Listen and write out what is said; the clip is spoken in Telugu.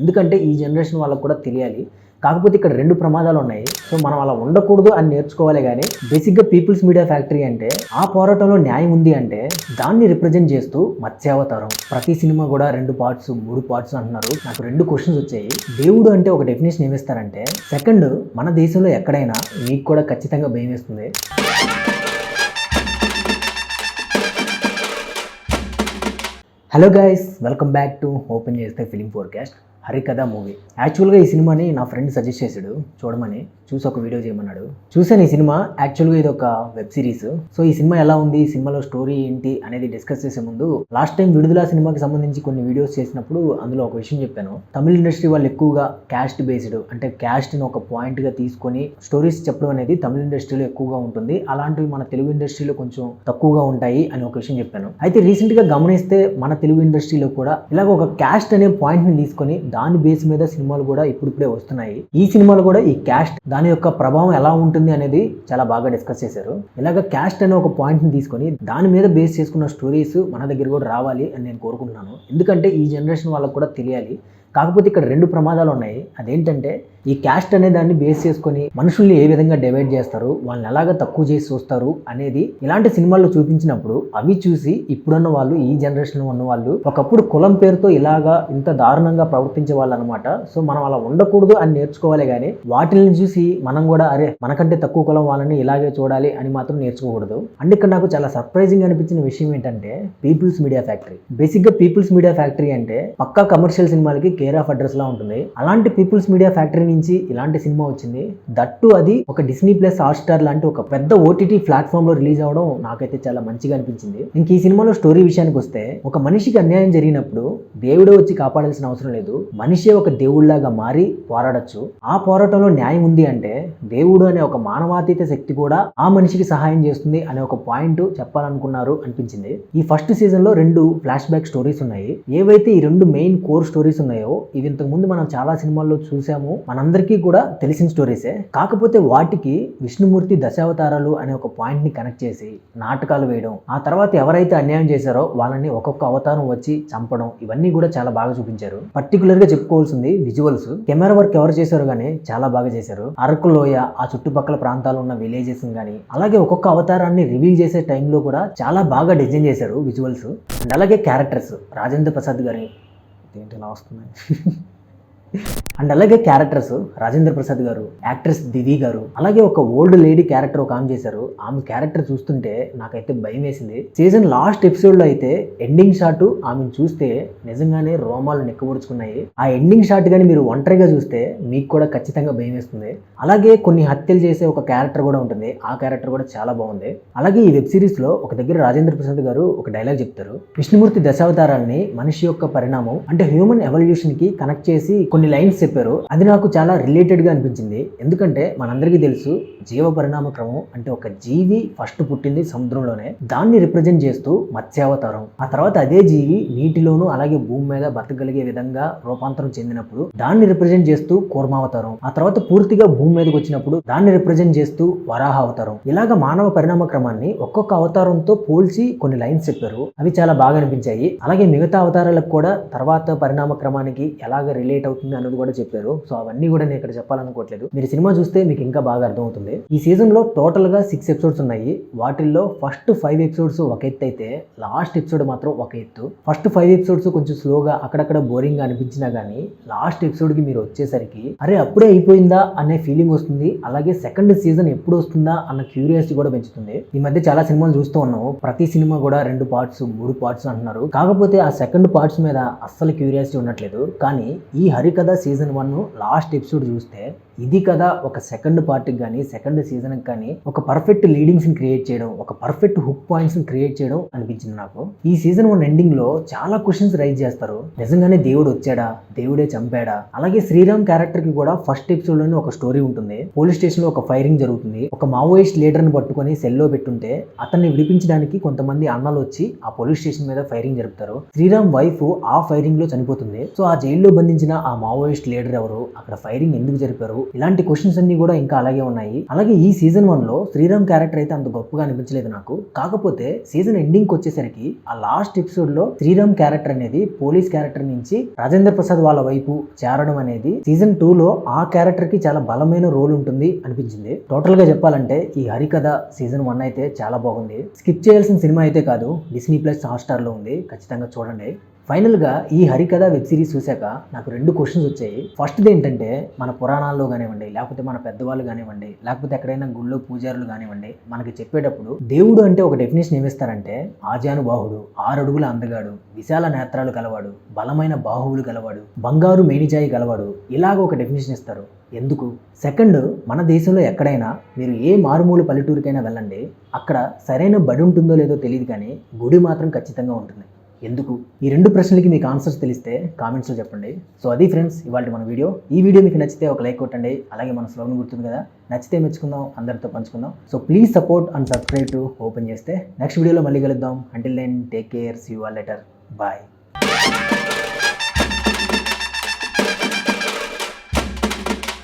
ఎందుకంటే ఈ జనరేషన్ వాళ్ళకు కూడా తెలియాలి. కాకపోతే ఇక్కడ 2 ప్రమాదాలు ఉన్నాయి. సో మనం అలా ఉండకూడదు అని నేర్చుకోవాలి. కానీ బేసిక్గా పీపుల్స్ మీడియా ఫ్యాక్టరీ అంటే ఆ పోరాటంలో న్యాయం ఉంది అంటే దాన్ని రిప్రజెంట్ చేస్తూ మత్స్యావతారం ప్రతి సినిమా కూడా 2 పార్ట్స్ 3 పార్ట్స్ అంటున్నారు. నాకు 2 క్వశ్చన్స్ వచ్చాయి. దేవుడు అంటే ఒక డెఫినేషన్ ఏమిస్తారంటే, సెకండ్ మన దేశంలో ఎక్కడైనా మీకు కూడా ఖచ్చితంగా భయం వేస్తుంది. Hello guys, welcome back to open చేస్తే ఫిలిం ఫోర్కాస్ట్. హరికథ మూవీ. యాక్చువల్గా ఈ సినిమాని నా ఫ్రెండ్ సజెస్ట్ చేశాడు చూడమని. చూసి ఒక వీడియో చేయమన్నాడు. చూసాను ఈ సినిమా. యాక్చువల్గా ఇది ఒక వెబ్ సిరీస్. సో ఈ సినిమా ఎలా ఉంది, ఈ సినిమాలో స్టోరీ ఏంటి అనేది డిస్కస్ చేసే ముందు లాస్ట్ టైం విడుదల సినిమాకి సంబంధించి కొన్ని వీడియోస్ చేసినప్పుడు అందులో ఒక విషయం చెప్పాను. తమిళ ఇండస్ట్రీ వాళ్ళు ఎక్కువగా క్యాస్ట్ బేస్డ్ అంటే క్యాస్ట్ని ఒక పాయింట్గా తీసుకొని స్టోరీస్ చెప్పడం అనేది తమిళ ఇండస్ట్రీలో ఎక్కువగా ఉంటుంది. అలాంటివి మన తెలుగు ఇండస్ట్రీలో కొంచెం తక్కువగా ఉంటాయి అని ఒక విషయం చెప్పాను. అయితే రీసెంట్గా గమనిస్తే మన తెలుగు ఇండస్ట్రీలో కూడా ఇలాగ ఒక క్యాస్ట్ అనే పాయింట్ని తీసుకొని దాని బేస్ మీద సినిమాలు కూడా ఇప్పుడిప్పుడే వస్తున్నాయి. ఈ సినిమాలు కూడా ఈ క్యాస్ట్ దాని యొక్క ప్రభావం ఎలా ఉంటుంది అనేది చాలా బాగా డిస్కస్ చేశారు. ఇలాగ క్యాస్ట్ అనే ఒక పాయింట్ని తీసుకొని దాని మీద బేస్ చేసుకున్న స్టోరీస్ మన దగ్గర కూడా రావాలి అని నేను కోరుకుంటున్నాను. ఎందుకంటే ఈ జనరేషన్ వాళ్ళకు కూడా తెలియాలి. కాకపోతే ఇక్కడ 2 ప్రమాదాలు ఉన్నాయి. అదేంటంటే ఈ క్యాస్ట్ అనే దాన్ని బేస్ చేసుకొని మనుషుల్ని ఏ విధంగా డివైడ్ చేస్తారు, వాళ్ళని ఎలాగ తక్కువ చేసి చూస్తారు అనేది ఇలాంటి సినిమాల్లో చూపించినప్పుడు అవి చూసి ఇప్పుడున్న వాళ్ళు, ఈ జనరేషన్లో ఉన్న వాళ్ళు ఒకప్పుడు కులం పేరుతో ఇలాగా ఇంత దారుణంగా ప్రవర్తించే వాళ్ళు అనమాట. సో మనం అలా ఉండకూడదు అని నేర్చుకోవాలి. కానీ వాటిని చూసి మనం కూడా అరే మనకంటే తక్కువ కులం వాళ్ళని ఇలాగే చూడాలి అని మాత్రం నేర్చుకోకూడదు. అండ్ ఇక్కడ నాకు చాలా సర్ప్రైజింగ్ అనిపించిన విషయం ఏంటంటే పీపుల్స్ మీడియా ఫ్యాక్టరీ. బేసిక్గా పీపుల్స్ మీడియా ఫ్యాక్టరీ అంటే పక్కా కమర్షియల్ సినిమాలకి కేర్ ఆఫ్ అడ్రస్ లా ఉంటుంది. అలాంటి పీపుల్స్ మీడియా ఫ్యాక్టరీ నుంచి ఇలాంటి సినిమా వచ్చింది. దట్టు అది ఒక డిస్నీ ప్లస్ హాట్స్టార్ లాంటి ఒక పెద్ద ఓటీటీ ప్లాట్ఫామ్ లో రిలీజ్ అవడం నాకైతే చాలా మంచిగా అనిపించింది. ఇంక ఈ సినిమాలో స్టోరీ విషయానికి వస్తే, ఒక మనిషికి అన్యాయం జరిగినప్పుడు దేవుడే వచ్చి కాపాడాల్సిన అవసరం లేదు. మనిషే ఒక దేవుళ్లాగా మారి పోరాడొచ్చు. ఆ పోరాటంలో న్యాయం ఉంది అంటే దేవుడు అనే ఒక మానవాతీత శక్తి కూడా ఆ మనిషికి సహాయం చేస్తుంది అనే ఒక పాయింట్ చెప్పాలనుకున్నారు అనిపించింది. ఈ ఫస్ట్ సీజన్ లో 2 ఫ్లాష్ బ్యాక్ స్టోరీస్ ఉన్నాయి. ఏవైతే ఈ 2 మెయిన్ కోర్ స్టోరీస్ ఉన్నాయో ఇవి ఇంతకు ముందు మనం చాలా సినిమాల్లో చూసాము, మనందరికీ కూడా తెలిసిన స్టోరీసే. కాకపోతే వాటికి విష్ణుమూర్తి దశావతారాలు అనే ఒక పాయింట్ ని కనెక్ట్ చేసి నాటకాలు వేయడం, ఆ తర్వాత ఎవరైతే అన్యాయం చేశారో వాళ్ళని ఒక్కొక్క అవతారం వచ్చి చంపడం, ఇవన్నీ కూడా చాలా బాగా చూపించారు. పర్టికులర్ గా చెప్పుకోవాల్సింది విజువల్స్. కెమెరా వర్క్ ఎవరు చేశారు కానీ చాలా బాగా చేశారు. అరకు లోయ, ఆ చుట్టుపక్కల ప్రాంతాలు ఉన్న విలేజెస్ కానీ, అలాగే ఒక్కొక్క అవతారాన్ని రివీల్ చేసే టైంలో కూడా చాలా బాగా డిజైన్ చేశారు విజువల్స్. అండ్ అలాగే క్యారెక్టర్స్, రాజేంద్ర ప్రసాద్ గారి ఏంటి ఇలా వస్తున్నాయి అండ్ అలాగే క్యారెక్టర్స్ రాజేంద్ర ప్రసాద్ గారు, యాక్ట్రెస్ దివి గారు, అలాగే ఒక ఓల్డ్ లేడీ క్యారెక్టర్ ఒక ఆమె చేశారు. ఆమె క్యారెక్టర్ చూస్తుంటే నాకైతే భయం వేసింది. సీజన్ లాస్ట్ ఎపిసోడ్ లో అయితే ఎండింగ్ షాట్ ఆమెను చూస్తే నిజంగానే రోమాలు నెక్కబుడుచుకున్నాయి. ఆ ఎండింగ్ షాట్ కానీ మీరు ఒంటరిగా చూస్తే మీకు కూడా ఖచ్చితంగా భయం వేస్తుంది. అలాగే కొన్ని హత్యలు చేసే ఒక క్యారెక్టర్ కూడా ఉంటుంది. ఆ క్యారెక్టర్ కూడా చాలా బాగుంది. అలాగే ఈ వెబ్ సిరీస్ లో ఒక దగ్గర రాజేంద్ర ప్రసాద్ గారు ఒక డైలాగ్ చెప్తారు. విష్ణుమూర్తి దశావతారాన్ని మనిషి యొక్క పరిణామం అంటే హ్యూమన్ ఎవల్యూషన్ కి కనెక్ట్ చేసి కొన్ని లైన్స్ చెప్పారు. అది నాకు చాలా రిలేటెడ్ గా అనిపించింది. ఎందుకంటే మనందరికీ తెలుసు జీవ పరిణామ క్రమం అంటే ఒక జీవి ఫస్ట్ పుట్టింది సముద్రంలోనే, దాన్ని రిప్రజెంట్ చేస్తూ మత్స్యావతారం. ఆ తర్వాత అదే జీవి నీటిలోనూ అలాగే భూమి మీద బతకగలిగే విధంగా రూపాంతరం చెందినప్పుడు దాన్ని రిప్రజెంట్ చేస్తూ కూర్మావతారం. ఆ తర్వాత పూర్తిగా భూమి మీదకి వచ్చినప్పుడు దాన్ని రిప్రజెంట్ చేస్తూ వరాహ అవతారం. ఇలాగ మానవ పరిణామ క్రమాన్ని ఒక్కొక్క అవతారంతో పోల్చి కొన్ని లైన్స్ చెప్పారు. అవి చాలా బాగా అనిపించాయి. అలాగే మిగతా అవతారాలకు కూడా తర్వాత పరిణామ క్రమానికి ఎలాగ రిలేట్ అవుతుంది అన్నది కూడా చెప్పారు. సో అవన్నీ కూడా నేను ఇక్కడ చెప్పాలనుకోవట్లేదు. మీరు సినిమా చూస్తే మీకు ఇంకా బాగా అర్థమవుతుంది. ఈ సీజన్ లో టోటల్ గా 6 ఎపిసోడ్స్ ఉన్నాయి. వాటిల్లో ఫస్ట్ 5 ఎపిసోడ్స్ ఒక ఎత్తు అయితే లాస్ట్ ఎపిసోడ్ మాత్రం ఒక ఎత్తు. ఫస్ట్ 5 ఎపిసోడ్స్ కొంచెం స్లోగా అక్కడక్కడ బోరింగ్ గా అనిపించినా గానీ లాస్ట్ ఎపిసోడ్ కి మీరు వచ్చేసరికి అరే అప్పుడే అయిపోయిందా అనే ఫీలింగ్ వస్తుంది. అలాగే సెకండ్ సీజన్ ఎప్పుడు వస్తుందా అన్న క్యూరియాసిటీ కూడా పెంచుతుంది. ఈ మధ్య చాలా సినిమాలు చూస్తూ ఉన్నాము. ప్రతి సినిమా కూడా 2 పార్ట్స్ 3 పార్ట్స్ అంటున్నారు. కాకపోతే ఆ సెకండ్ పార్ట్స్ మీద అస్సలు క్యూరియాసిటీ ఉండట్లేదు. కానీ ఈ హరికథ సీజన్ 1 లాస్ట్ ఎపిసోడ్ చూస్తే ఇది కదా ఒక సెకండ్ పార్ట్కి కానీ సెకండ్ సీజన్కి కానీ ఒక పర్ఫెక్ట్ లీడింగ్స్ని క్రియేట్ చేయడం, ఒక పర్ఫెక్ట్ హుక్ పాయింట్స్ని క్రియేట్ చేయడం అనిపించింది నాకు. ఈ సీజన్ 1 ఎండింగ్లో చాలా క్వశ్చన్స్ రైజ్ చేస్తారు. నిజంగానే దేవుడు వచ్చాడా, దేవుడే చంపాడా? అలాగే శ్రీరామ్ క్యారెక్టర్కి కూడా ఫస్ట్ ఎపిసోడ్లోనే ఒక స్టోరీ ఉంటుంది. పోలీస్ స్టేషన్లో ఒక ఫైరింగ్ జరుగుతుంది. ఒక మావోయిస్ట్ లీడర్ని పట్టుకొని సెల్లో పెట్టుంటే అతన్ని విడిపించడానికి కొంతమంది అన్నలు వచ్చి ఆ పోలీస్ స్టేషన్ మీద ఫైరింగ్ జరుపుతారు. శ్రీరామ్ వైఫ్ ఆ ఫైరింగ్ లో చనిపోతుంది. సో ఆ జైల్లో బంధించిన ఆ మావోయిస్ట్ లీడర్ ఎవరు, అక్కడ ఫైరింగ్ ఎందుకు జరిపారు ఇలాంటి క్వశ్చన్స్ అన్ని కూడా ఇంకా అలాగే ఉన్నాయి. అలాగే ఈ సీజన్ 1 లో శ్రీరామ్ క్యారెక్టర్ అయితే అంత గొప్పగా అనిపించలేదు నాకు. కాకపోతే సీజన్ ఎండింగ్ వచ్చేసరికి ఆ లాస్ట్ ఎపిసోడ్ లో శ్రీరామ్ క్యారెక్టర్ అనేది పోలీస్ క్యారెక్టర్ నుంచి రాజేంద్ర ప్రసాద్ వాళ్ళ వైపు చేరడం అనేది సీజన్ 2 లో ఆ క్యారెక్టర్ కి చాలా బలమైన రోల్ ఉంటుంది అనిపించింది. టోటల్ గా చెప్పాలంటే ఈ హరికథ సీజన్ 1 అయితే చాలా బాగుంది. స్కిప్ చేయాల్సిన సినిమా అయితే కాదు. డిస్నీ ప్లస్ హాట్‌స్టార్ లో ఉంది, ఖచ్చితంగా చూడండి. ఫైనల్గా ఈ హరికథ వెబ్ సిరీస్ చూశాక నాకు 2 క్వశ్చన్స్ వచ్చాయి. ఫస్ట్ది ఏంటంటే, మన పురాణాల్లో కానివ్వండి, లేకపోతే మన పెద్దవాళ్ళు కానివ్వండి, లేకపోతే ఎక్కడైనా గుళ్ళో పూజారులు కానివ్వండి, మనకి చెప్పేటప్పుడు దేవుడు అంటే ఒక డెఫినేషన్ ఏమిస్తారంటే ఆజానుబాహుడు, 6 అడుగుల అందగాడు, విశాల నేత్రాలు గలవాడు, బలమైన బాహువులు గలవాడు, బంగారు మేనిజాయి గలవాడు, ఇలాగ ఒక డెఫినేషన్ ఇస్తారు. ఎందుకు? సెకండ్, మన దేశంలో ఎక్కడైనా మీరు ఏ మారుమూల పల్లెటూరికైనా వెళ్ళండి, అక్కడ సరైన బడి ఉంటుందో లేదో తెలియదు కానీ గుడి మాత్రం ఖచ్చితంగా ఉంటుంది. ఎందుకు? ఈ 2 ప్రశ్నలకి మీకు ఆన్సర్స్ తెలిస్తే కామెంట్స్లో చెప్పండి. సో అది ఫ్రెండ్స్ ఇవాళ మన వీడియో. ఈ వీడియో మీకు నచ్చితే ఒక లైక్ కొట్టండి. అలాగే మన స్లోగన్ గుర్తుంది కదా, నచ్చితే మెచ్చుకుందాం, అందరితో పంచుకుందాం. So please support and subscribe to open చేస్తే. నెక్స్ట్ వీడియోలో మళ్ళీ కలుద్దాం. Until then take care, see you all later, bye.